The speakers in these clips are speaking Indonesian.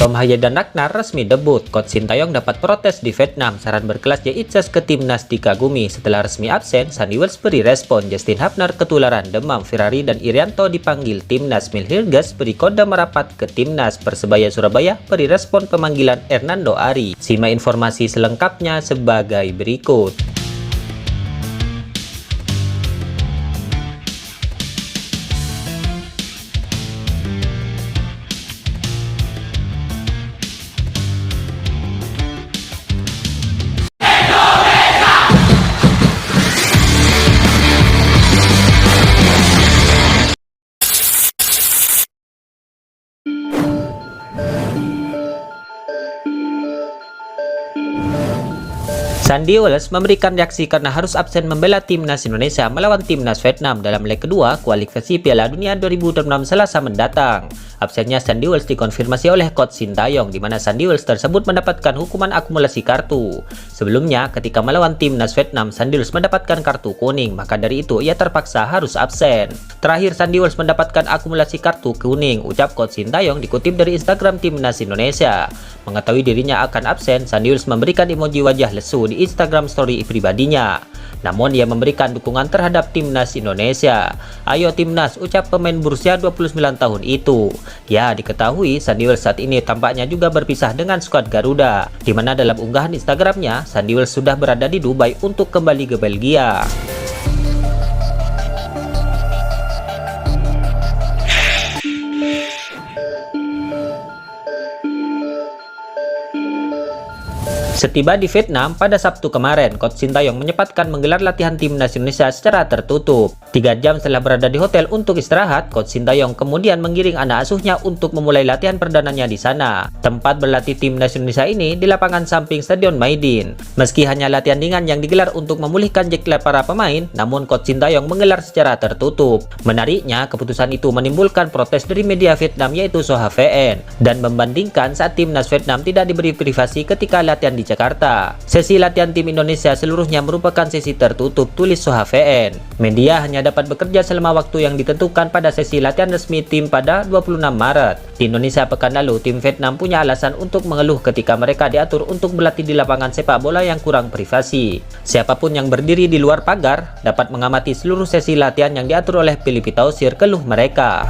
Tom Hye dan Ragnar resmi debut. Coach Sintayong dapat protes di Vietnam. Saran berkelas Jay Itzes ke timnas dikagumi. Setelah resmi absen, Sandy Wells beri respon. Justin Hubner ketularan demam. Ferrari dan Irianto dipanggil timnas. Milhirgas beri kode merapat ke timnas. Persebaya Surabaya beri respon pemanggilan Hernando Ari. Simak informasi selengkapnya sebagai berikut. Sandy Wells memberikan reaksi karena harus absen membela timnas Indonesia melawan timnas Vietnam dalam leg kedua kualifikasi Piala Dunia 2026 Selasa mendatang. Absennya Sandy Wells dikonfirmasi oleh Coach Sintayong, di mana Sandy Wells tersebut mendapatkan hukuman akumulasi kartu. Sebelumnya, ketika melawan timnas Vietnam, Sandy Wells mendapatkan kartu kuning, maka dari itu ia terpaksa harus absen. Terakhir Sandy Wells mendapatkan akumulasi kartu kuning, ucap Coach Sintayong dikutip dari Instagram timnas Indonesia. Mengetahui dirinya akan absen, Sandy Wells memberikan emoji wajah lesu di Instagram story pribadinya. Namun ia memberikan dukungan terhadap timnas Indonesia. Ayo timnas, ucap pemain berusia 29 tahun itu. Ya, diketahui Sandy Wells saat ini tampaknya juga berpisah dengan skuad Garuda, di mana dalam unggahan Instagramnya, Sandy Wells sudah berada di Dubai untuk kembali ke Belgia. Setiba di Vietnam pada Sabtu kemarin, Coach Sintayong menyempatkan menggelar latihan timnas Indonesia secara tertutup. 3 jam setelah berada di hotel untuk istirahat, Coach Sintayong kemudian menggiring anak asuhnya untuk memulai latihan perdananya di sana. Tempat berlatih timnas Indonesia ini di lapangan samping Stadion Maidin. Meski hanya latihan ringan yang digelar untuk memulihkan jeklat para pemain, namun Coach Sintayong menggelar secara tertutup. Menariknya, keputusan itu menimbulkan protes dari media Vietnam yaitu Soha VN, dan membandingkan saat timnas Vietnam tidak diberi privasi ketika latihan di Jakarta. Sesi latihan tim Indonesia seluruhnya merupakan sesi tertutup, tulis Soha VN. Media hanya dapat bekerja selama waktu yang ditentukan pada sesi latihan resmi tim pada 26 Maret. Di Indonesia pekan lalu, tim Vietnam punya alasan untuk mengeluh ketika mereka diatur untuk berlatih di lapangan sepak bola yang kurang privasi. Siapapun yang berdiri di luar pagar dapat mengamati seluruh sesi latihan yang diatur oleh Philippe Tausir, keluh mereka.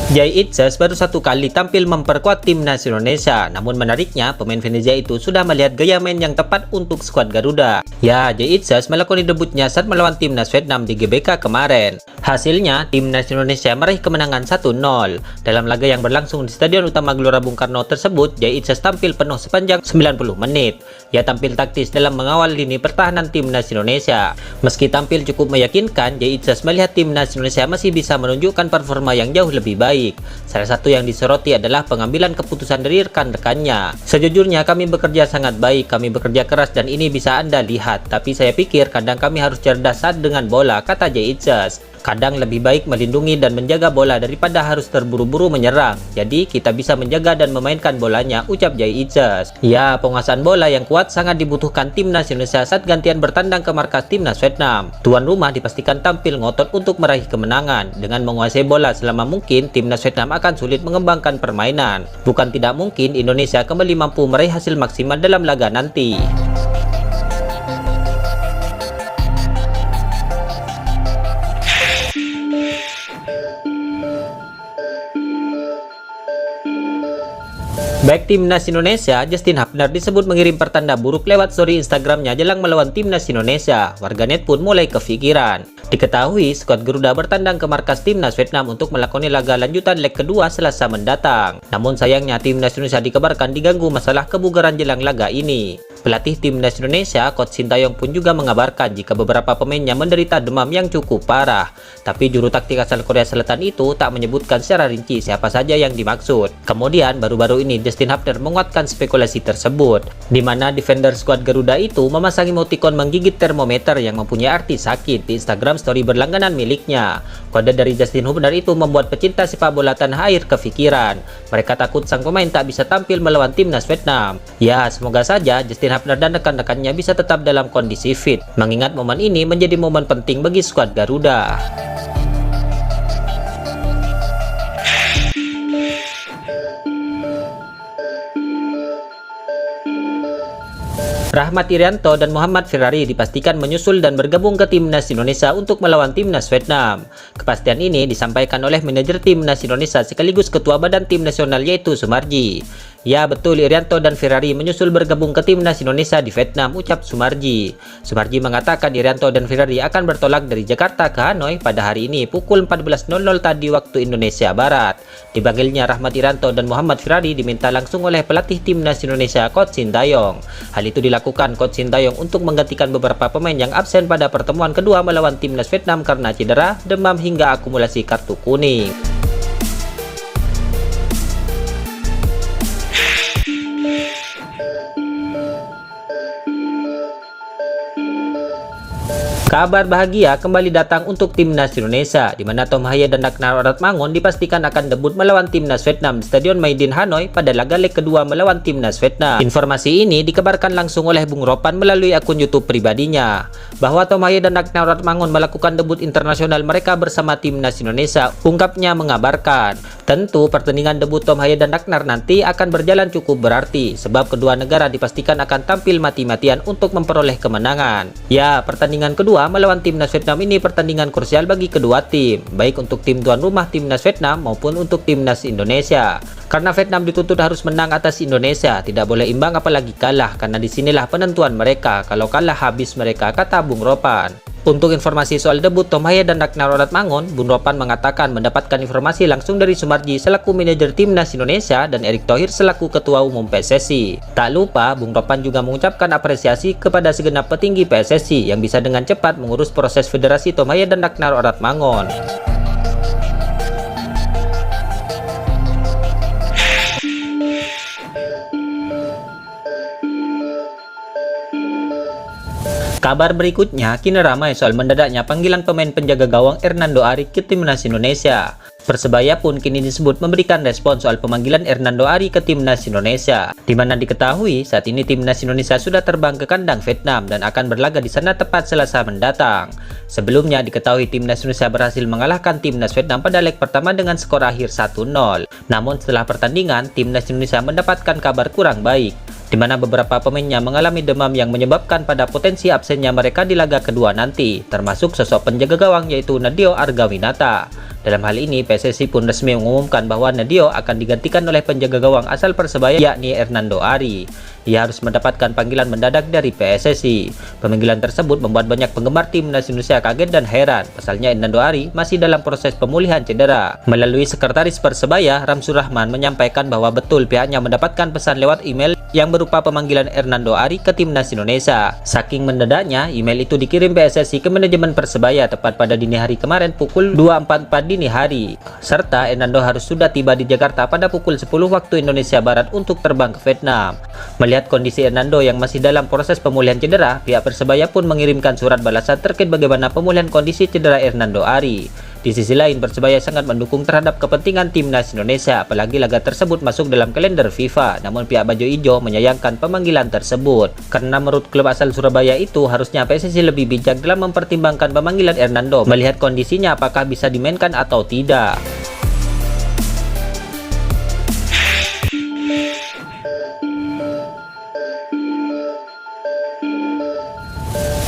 Jay Itzes baru 1 kali tampil memperkuat timnas Indonesia, namun menariknya pemain Venezia itu sudah melihat gaya main yang tepat untuk skuad Garuda. Ya, Jay Itzes melakoni debutnya saat melawan timnas Vietnam di GBK kemarin. Hasilnya, timnas Indonesia meraih kemenangan 1-0. Dalam laga yang berlangsung di Stadion Utama Gelora Bung Karno tersebut, Jay Itzes tampil penuh sepanjang 90 menit. Ia tampil taktis dalam mengawal lini pertahanan timnas Indonesia. Meski tampil cukup meyakinkan, Jay Itzes melihat timnas Indonesia masih bisa menunjukkan performa yang jauh lebih baik. Salah satu yang disoroti adalah pengambilan keputusan dari rekan-rekannya. Sejujurnya kami bekerja sangat baik, kami bekerja keras dan ini bisa Anda lihat. Tapi saya pikir kadang kami harus cerdas saat dengan bola, kata Jay Itzes. Kadang lebih baik melindungi dan menjaga bola daripada harus terburu-buru menyerang. Jadi kita bisa menjaga dan memainkan bolanya, ucap Jay Itzes. Ya, penguasaan bola yang kuat sangat dibutuhkan timnas Indonesia saat gantian bertandang ke markas timnas Vietnam. Tuan rumah dipastikan tampil ngotot untuk meraih kemenangan. Dengan menguasai bola selama mungkin, timnas Vietnam akan sulit mengembangkan permainan. Bukan tidak mungkin Indonesia kembali mampu meraih hasil maksimal dalam laga nanti. Baik timnas Indonesia, Justin Hubner disebut mengirim pertanda buruk lewat story Instagramnya jelang melawan timnas Indonesia. Warganet pun mulai kepikiran. Diketahui, skuad Garuda bertandang ke markas timnas Vietnam untuk melakoni laga lanjutan leg kedua Selasa mendatang. Namun sayangnya timnas Indonesia dikabarkan diganggu masalah kebugaran jelang laga ini. Pelatih timnas Indonesia, Coach Sintayong pun juga mengabarkan jika beberapa pemainnya menderita demam yang cukup parah. Tapi juru taktik asal Korea Selatan itu tak menyebutkan secara rinci siapa saja yang dimaksud. Kemudian baru-baru ini Justin Hubner menguatkan spekulasi tersebut, di mana defender skuad Garuda itu memasang emotikon menggigit termometer yang mempunyai arti sakit di Instagram story berlangganan miliknya. Kode dari Justin Hubner itu membuat pecinta sepak bola tanah air kepikiran. Mereka takut sang pemain tak bisa tampil melawan timnas Vietnam. Ya, semoga saja Justin Hubner dan rekan-rekannya bisa tetap dalam kondisi fit, mengingat momen ini menjadi momen penting bagi skuad Garuda. Rahmat Irianto dan Muhammad Ferrari dipastikan menyusul dan bergabung ke timnas Indonesia untuk melawan timnas Vietnam. Kepastian ini disampaikan oleh manajer timnas Indonesia sekaligus ketua badan tim nasional yaitu Sumarji. Ya betul, Irianto dan Ferrari menyusul bergabung ke timnas Indonesia di Vietnam, ucap Sumarji. Sumarji mengatakan Irianto dan Ferrari akan bertolak dari Jakarta ke Hanoi pada hari ini pukul 14.00 tadi waktu Indonesia Barat. Dipanggilnya Rahmat Irianto dan Muhammad Ferrari diminta langsung oleh pelatih timnas Indonesia Coach Sintayong. Hal itu dilakukan Coach Sintayong untuk menggantikan beberapa pemain yang absen pada pertemuan kedua melawan timnas Vietnam karena cedera, demam hingga akumulasi kartu kuning. Kabar bahagia kembali datang untuk timnas Indonesia, di mana Tom Hye dan Ragnar Oratmangun dipastikan akan debut melawan timnas Vietnam di Stadion Maidin Hanoi pada laga leg kedua melawan timnas Vietnam. Informasi ini dikabarkan langsung oleh Bung Ropan melalui akun YouTube pribadinya, bahwa Tom Hye dan Ragnar Oratmangun melakukan debut internasional mereka bersama timnas Indonesia. Ungkapnya mengabarkan, tentu pertandingan debut Tom Hye dan Ragnar nanti akan berjalan cukup berarti, sebab kedua negara dipastikan akan tampil mati-matian untuk memperoleh kemenangan. Ya, pertandingan kedua melawan timnas Vietnam ini pertandingan krusial bagi kedua tim, baik untuk tim tuan rumah timnas Vietnam maupun untuk timnas Indonesia. Karena Vietnam dituntut harus menang atas Indonesia, tidak boleh imbang apalagi kalah, karena disinilah penentuan mereka. Kalau kalah habis mereka, kata Bung Ropan. Untuk informasi soal debut Tom Hye dan Ragnar Oratmangun, Bung Ropan mengatakan mendapatkan informasi langsung dari Sumarji selaku manajer timnas Indonesia dan Erick Thohir selaku ketua umum PSSI. Tak lupa, Bung Ropan juga mengucapkan apresiasi kepada segenap petinggi PSSI yang bisa dengan cepat mengurus proses federasi Tom Hye dan Ragnar Oratmangun. Kabar berikutnya kini ramai soal mendadaknya panggilan pemain penjaga gawang Hernando Ari ke timnas Indonesia. Persebaya pun kini disebut memberikan respon soal pemanggilan Hernando Ari ke timnas Indonesia, di mana diketahui saat ini timnas Indonesia sudah terbang ke kandang Vietnam dan akan berlaga di sana tepat Selasa mendatang. Sebelumnya diketahui timnas Indonesia berhasil mengalahkan timnas Vietnam pada leg pertama dengan skor akhir 1-0. Namun setelah pertandingan, timnas Indonesia mendapatkan kabar kurang baik, di mana beberapa pemainnya mengalami demam yang menyebabkan pada potensi absennya mereka di laga kedua nanti, termasuk sosok penjaga gawang yaitu Nadeo Argawinata. Dalam hal ini, PSSI pun resmi mengumumkan bahwa Nadeo akan digantikan oleh penjaga gawang asal Persebaya yakni Hernando Ari. Ia harus mendapatkan panggilan mendadak dari PSSI. Pemanggilan tersebut membuat banyak penggemar timnas Indonesia kaget dan heran, pasalnya Hernando Ari masih dalam proses pemulihan cedera. Melalui sekretaris Persebaya, Ramsur Rahman menyampaikan bahwa betul pihaknya mendapatkan pesan lewat email yang berupa pemanggilan Hernando Ari ke timnas Indonesia. Saking mendadaknya, email itu dikirim PSSI ke manajemen Persebaya tepat pada dini hari kemarin pukul 2.44 dini hari. Serta Hernando harus sudah tiba di Jakarta pada pukul 10 waktu Indonesia Barat untuk terbang ke Vietnam. Melihat kondisi Hernando yang masih dalam proses pemulihan cedera, pihak Persebaya pun mengirimkan surat balasan terkait bagaimana pemulihan kondisi cedera Hernando Ari. Di sisi lain, Persebaya sangat mendukung terhadap kepentingan timnas Indonesia, apalagi laga tersebut masuk dalam kalender FIFA. Namun pihak Baju Ijo menyayangkan pemanggilan tersebut, karena menurut klub asal Surabaya itu harusnya PSSI lebih bijak dalam mempertimbangkan pemanggilan Hernando, melihat kondisinya apakah bisa dimainkan atau tidak.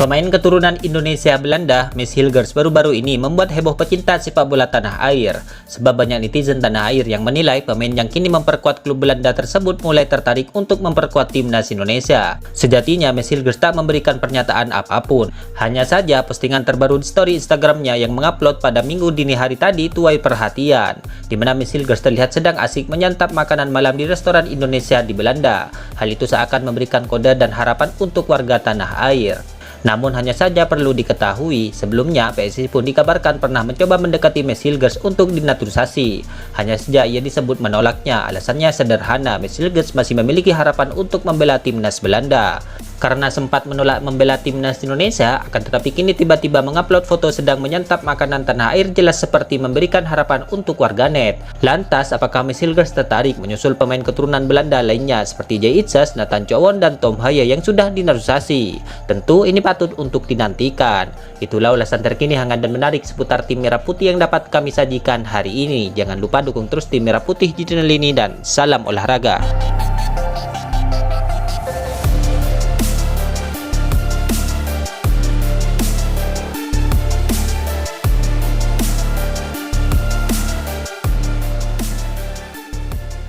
Pemain keturunan Indonesia Belanda, Mads Hilgers, baru-baru ini membuat heboh pecinta sepak bola tanah air, sebab banyak netizen tanah air yang menilai pemain yang kini memperkuat klub Belanda tersebut mulai tertarik untuk memperkuat timnas Indonesia. Sejatinya Mads Hilgers tak memberikan pernyataan apapun, hanya saja postingan terbaru di story Instagramnya yang mengupload pada Minggu dini hari tadi tuai perhatian, di mana Mads Hilgers terlihat sedang asik menyantap makanan malam di restoran Indonesia di Belanda. Hal itu seakan memberikan kode dan harapan untuk warga tanah air. Namun hanya saja perlu diketahui, sebelumnya PSSI pun dikabarkan pernah mencoba mendekati Mads Hilgers untuk dinaturalisasi. Hanya saja ia disebut menolaknya. Alasannya sederhana, Mads Hilgers masih memiliki harapan untuk membela timnas Belanda. karena sempat menolak membela timnas Indonesia, akan tetapi kini tiba-tiba mengupload foto sedang menyantap makanan tanah air, jelas seperti memberikan harapan untuk warganet. Lantas, apakah Miss Hilgers tertarik menyusul pemain keturunan Belanda lainnya seperti Jay Itzes, Nathan Chowon, dan Tom Haya yang sudah dinaturalisasi? Tentu ini patut untuk dinantikan. Itulah ulasan terkini hangat dan menarik seputar tim Merah Putih yang dapat kami sajikan hari ini. Jangan lupa dukung terus tim Merah Putih di channel ini dan salam olahraga.